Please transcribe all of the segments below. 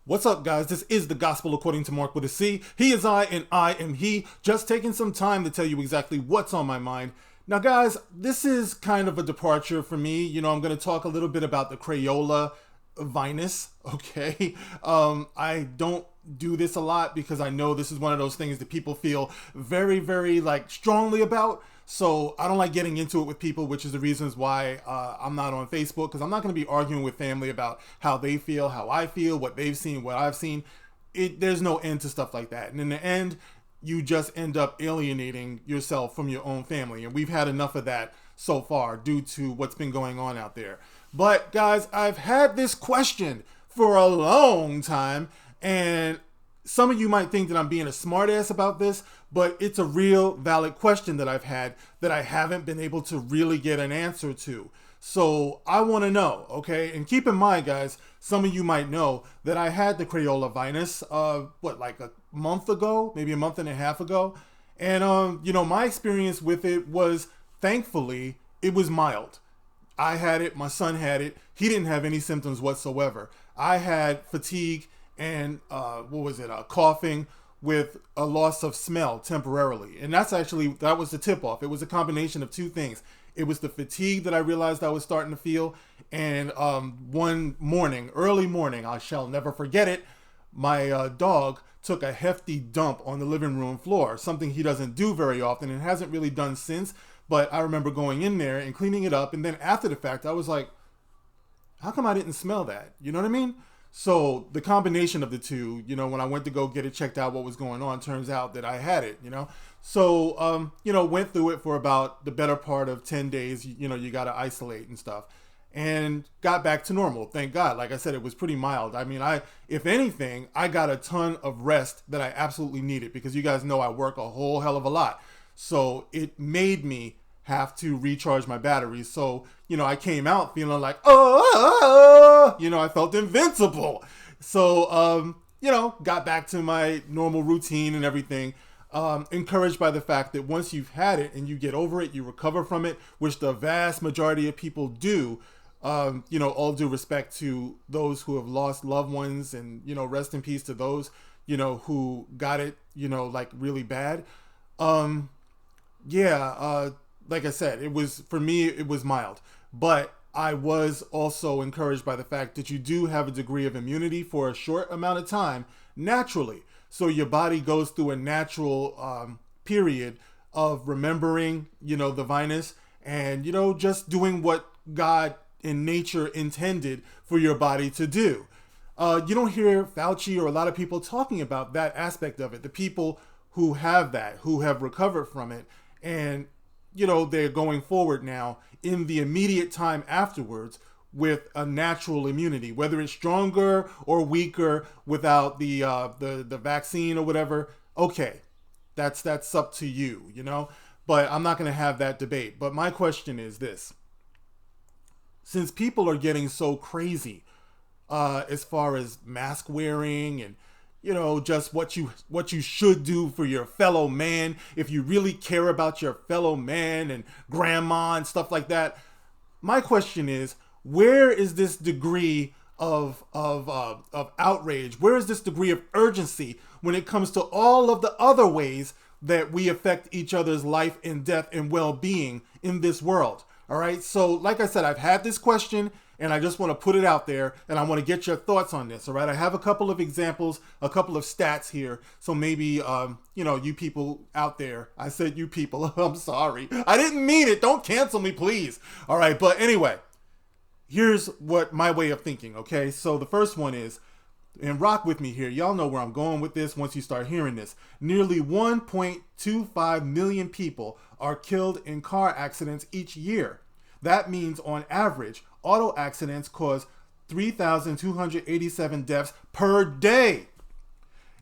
What's up, guys? This is the Gospel According to Mark with a C. He is I, and I am he. Just taking some time to tell you exactly what's on my mind. Now, guys, this is kind of a departure for me. I'm going to talk a little bit about the Crayola Vinous, okay? I don't do this a lot because I know this is one of those things that people feel very, very, strongly about. So I don't like getting into it with people, which is the reasons why I'm not on Facebook, because I'm not going to be arguing with family about how they feel, how I feel, what they've seen, what I've seen. There's no end to stuff like that. And in the end, you just end up alienating yourself from your own family. And we've had enough of that so far due to what's been going on out there. But guys, I've had this question for a long time, and some of you might think that I'm being a smartass about this, but it's a real valid question that I've had that I haven't been able to really get an answer to. So I want to know, okay? And keep in mind, guys, some of you might know that I had the Crayola Vinous, like a month ago, maybe a month and a half ago. And, my experience with it was, thankfully, it was mild. I had it, my son had it. He didn't have any symptoms whatsoever. I had fatigue and coughing with a loss of smell temporarily. And that was the tip off. It was a combination of two things. It was the fatigue that I realized I was starting to feel. And one morning, early morning, I shall never forget it, my dog took a hefty dump on the living room floor, something he doesn't do very often and hasn't really done since. But I remember going in there and cleaning it up. And then after the fact, I was like, how come I didn't smell that? You know what I mean? So the combination of the two, when I went to go get it checked out what was going on, turns out that I had it, So, went through it for about the better part of 10 days. You got to isolate and stuff, and got back to normal. Thank God. Like I said, it was pretty mild. I mean, if anything, I got a ton of rest that I absolutely needed, because you guys know I work a whole hell of a lot. So it made me have to recharge my batteries. So, I came out feeling like, I felt invincible. So, got back to my normal routine and everything. Encouraged by the fact that once you've had it and you get over it, you recover from it, which the vast majority of people do. All due respect to those who have lost loved ones, and, rest in peace to those, who got it, really bad. Like I said, for me, it was mild, but I was also encouraged by the fact that you do have a degree of immunity for a short amount of time naturally. So your body goes through a natural period of remembering, the Vinous, and, just doing what God in nature intended for your body to do. You don't hear Fauci or a lot of people talking about that aspect of it. The people who have that, who have recovered from it, and they're going forward now in the immediate time afterwards with a natural immunity, whether it's stronger or weaker without the vaccine or whatever. Okay, that's up to you, But I'm not going to have that debate. But my question is this: since people are getting so crazy as far as mask wearing and just what you should do for your fellow man, if you really care about your fellow man and grandma and stuff like that. My question is, where is this degree of outrage? Where is this degree of urgency when it comes to all of the other ways that we affect each other's life and death and well-being in this world? All right. So like I said, I've had this question, and I just want to put it out there, and I want to get your thoughts on this. All right. I have a couple of examples, a couple of stats here. So maybe, you people out there, I said you people, I'm sorry. I didn't mean it. Don't cancel me, please. All right. But anyway, here's what my way of thinking. Okay. So the first one is, and rock with me here, y'all know where I'm going with this once you start hearing this. Nearly 1.25 million people are killed in car accidents each year. That means, on average, auto accidents cause 3,287 deaths per day.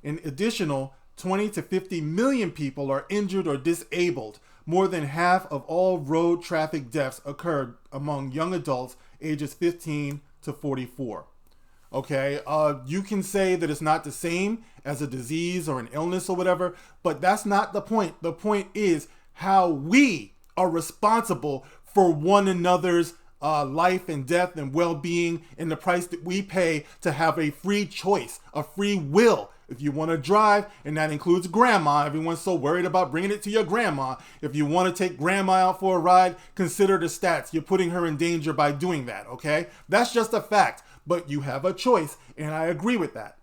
An additional 20 to 50 million people are injured or disabled. More than half of all road traffic deaths occurred among young adults ages 15 to 44. Okay, you can say that it's not the same as a disease or an illness or whatever, but that's not the point. The point is how we are responsible for one another's life and death and well-being and the price that we pay to have a free choice, a free will. If you want to drive, and that includes grandma, everyone's so worried about bringing it to your grandma. If you want to take grandma out for a ride, consider the stats. You're putting her in danger by doing that, okay? That's just a fact, but you have a choice, and I agree with that.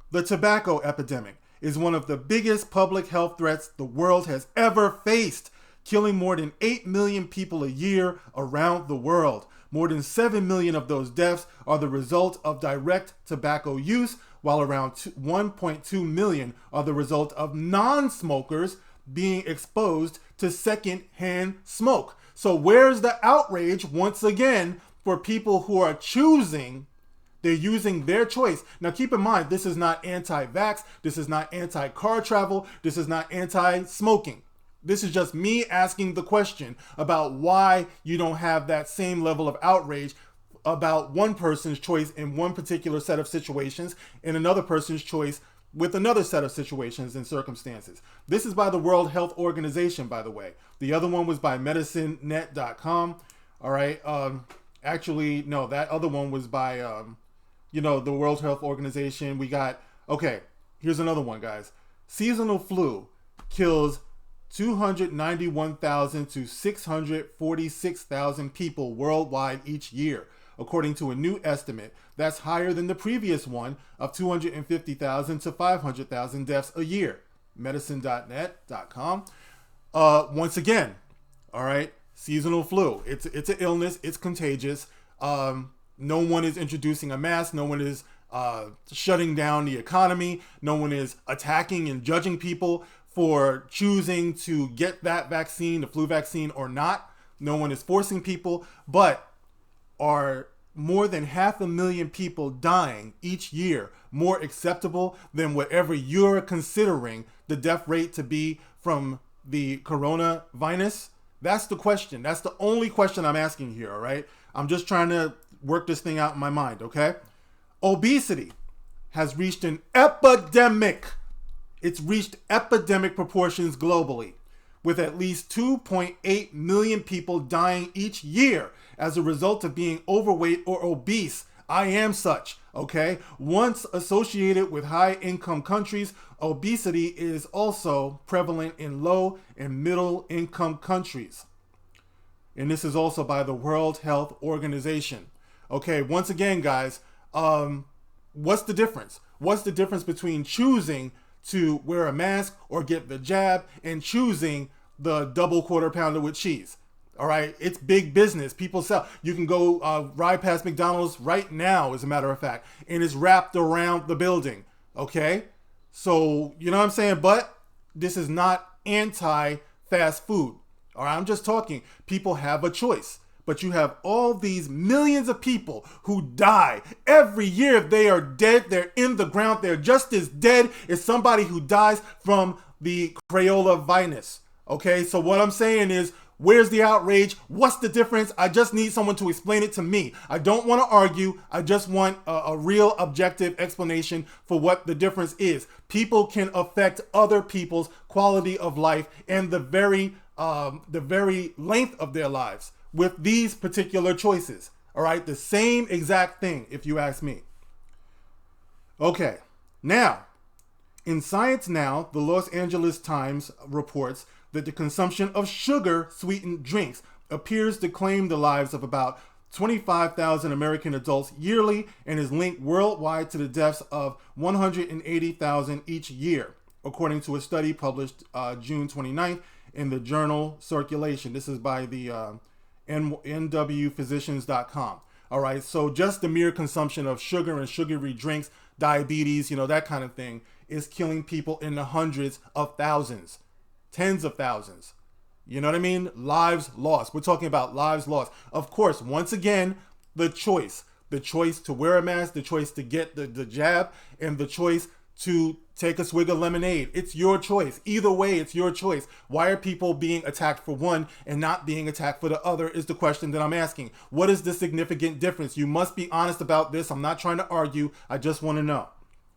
The tobacco epidemic is one of the biggest public health threats the world has ever faced, killing more than 8 million people a year around the world. More than 7 million of those deaths are the result of direct tobacco use, while around 1.2 million are the result of non-smokers being exposed to second-hand smoke. So where's the outrage once again for people who are choosing? They're using their choice. Now keep in mind, this is not anti-vax, this is not anti-car travel, this is not anti-smoking. This is just me asking the question about why you don't have that same level of outrage about one person's choice in one particular set of situations and another person's choice with another set of situations and circumstances. This is by the World Health Organization, by the way. The other one was by medicinenet.com. All right. Actually, no, that other one was by, the World Health Organization. Okay, here's another one, guys. Seasonal flu kills 291,000 to 646,000 people worldwide each year, according to a new estimate that's higher than the previous one of 250,000 to 500,000 deaths a year. Medicine.net.com. Once again, all right, seasonal flu. It's an illness. It's contagious. No one is introducing a mask. No one is shutting down the economy. No one is attacking and judging people for choosing to get that vaccine, the flu vaccine, or not. No one is forcing people, but are more than 500,000 people dying each year more acceptable than whatever you're considering the death rate to be from the coronavirus? That's the question. That's the only question I'm asking here, all right? I'm just trying to work this thing out in my mind, okay? Obesity has reached an epidemic. It's reached epidemic proportions globally, with at least 2.8 million people dying each year as a result of being overweight or obese. I am such, okay? Once associated with high-income countries, obesity is also prevalent in low and middle-income countries. And this is also by the World Health Organization. Okay, once again, guys, what's the difference? What's the difference between choosing to wear a mask or get the jab and choosing the double quarter pounder with cheese? All right, it's big business. People sell. You can go ride past McDonald's right now, as a matter of fact, and it's wrapped around the building. So you know what I'm saying? But this is not anti-fast food. All right, I'm just talking. People have a choice. But you have all these millions of people who die every year. They are dead. They're in the ground. They're just as dead as somebody who dies from the Crayola virus. Okay, so what I'm saying is, where's the outrage? What's the difference? I just need someone to explain it to me. I don't want to argue. I just want a real objective explanation for what the difference is. People can affect other people's quality of life and the very length of their lives with these particular choices. All right, the same exact thing, if you ask me. Okay, now, in Science Now, the Los Angeles Times reports that the consumption of sugar-sweetened drinks appears to claim the lives of about 25,000 American adults yearly and is linked worldwide to the deaths of 180,000 each year, according to a study published June 29th in the journal Circulation. This is by the nwphysicians.com. All right, so just the mere consumption of sugar and sugary drinks, diabetes, that kind of thing, is killing people in the hundreds of thousands, tens of thousands. You know what I mean? Lives lost. We're talking about lives lost. Of course, once again, the choice to wear a mask, the choice to get the jab, and the choice to take a swig of lemonade. It's your choice. Either way, it's your choice. Why are people being attacked for one and not being attacked for the other is the question that I'm asking. What is the significant difference? You must be honest about this. I'm not trying to argue. I just want to know.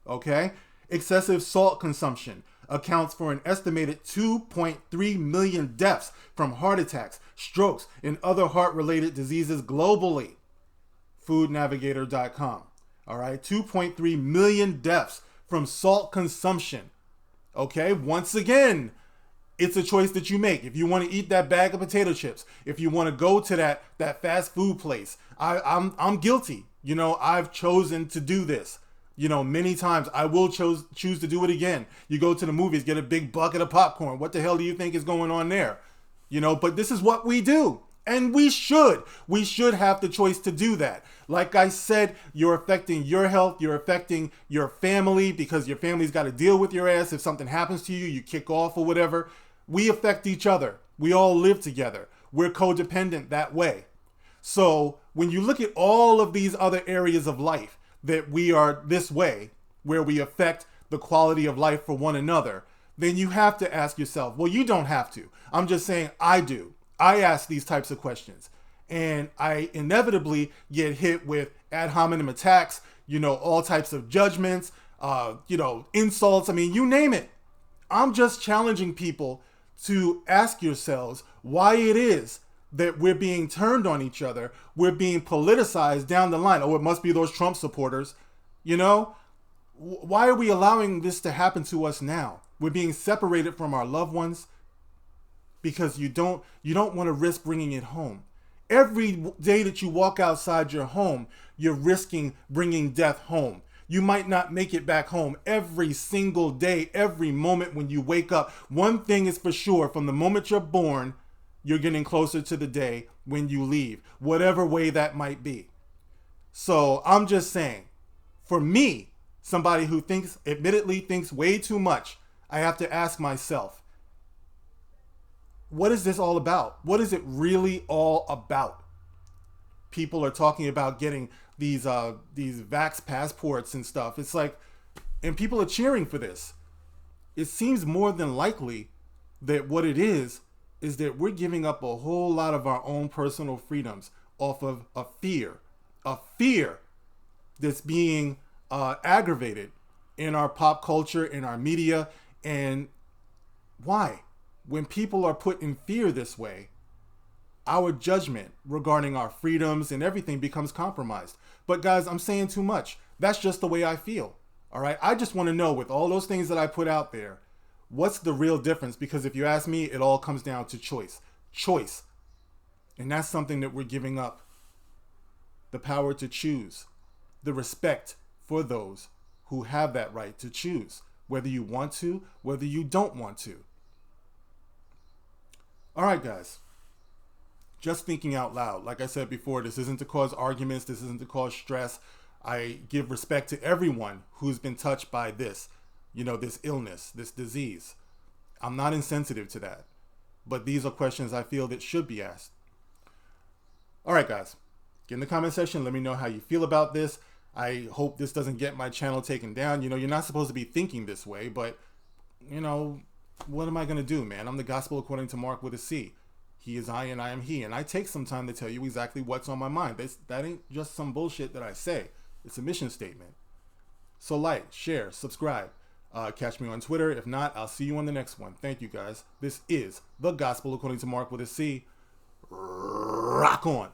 Okay? Excessive salt consumption accounts for an estimated 2.3 million deaths from heart attacks, strokes, and other heart-related diseases globally. Foodnavigator.com. All right, 2.3 million deaths from salt consumption. Okay, once again, it's a choice that you make. If you want to eat that bag of potato chips, if you want to go to that fast food place, I'm guilty. You know, I've chosen to do this. You know, many times I will choose to do it again. You go to the movies, get a big bucket of popcorn. What the hell do you think is going on there? You know, but this is what we do. And we should have the choice to do that. Like I said, you're affecting your health, you're affecting your family, because your family's got to deal with your ass. If something happens to you, you kick off or whatever. We affect each other. We all live together. We're codependent that way. So when you look at all of these other areas of life that we are this way, where we affect the quality of life for one another, then you have to ask yourself, well, you don't have to. I'm just saying I do. I ask these types of questions, and I inevitably get hit with ad hominem attacks, you know, all types of judgments, you know, insults. I mean, you name it. I'm just challenging people to ask yourselves why it is that we're being turned on each other. We're being politicized down the line. Oh, it must be those Trump supporters. You know, why are we allowing this to happen to us now? We're being separated from our loved ones because you don't want to risk bringing it home. Every day that you walk outside your home, you're risking bringing death home. You might not make it back home. Every single day, every moment when you wake up, one thing is for sure: from the moment you're born, you're getting closer to the day when you leave, whatever way that might be. So I'm just saying, for me, somebody who admittedly thinks way too much, I have to ask myself, what is this all about? What is it really all about? People are talking about getting these vax passports and stuff. It's like, and people are cheering for this. It seems more than likely that what it is that we're giving up a whole lot of our own personal freedoms off of a fear that's being aggravated in our pop culture, in our media. And why? When people are put in fear this way, our judgment regarding our freedoms and everything becomes compromised. But guys, I'm saying too much. That's just the way I feel. All right. I just want to know, with all those things that I put out there, what's the real difference? Because if you ask me, it all comes down to choice. And that's something that we're giving up. The power to choose. The respect for those who have that right to choose. Whether you want to, whether you don't want to. All right, guys. Just thinking out loud. Like I said before, this isn't to cause arguments. This isn't to cause stress. I give respect to everyone who's been touched by this, you know, this illness, this disease. I'm not insensitive to that. But these are questions I feel that should be asked. All right, guys. Get in the comment section. Let me know how you feel about this. I hope this doesn't get my channel taken down. You know, you're not supposed to be thinking this way, but, you know, what am I going to do, man? I'm the gospel according to Mark with a C. He is I and I am he. And I take some time to tell you exactly what's on my mind. That ain't just some bullshit that I say. It's a mission statement. So like, share, subscribe. Catch me on Twitter. If not, I'll see you on the next one. Thank you, guys. This is the gospel according to Mark with a C. Rock on.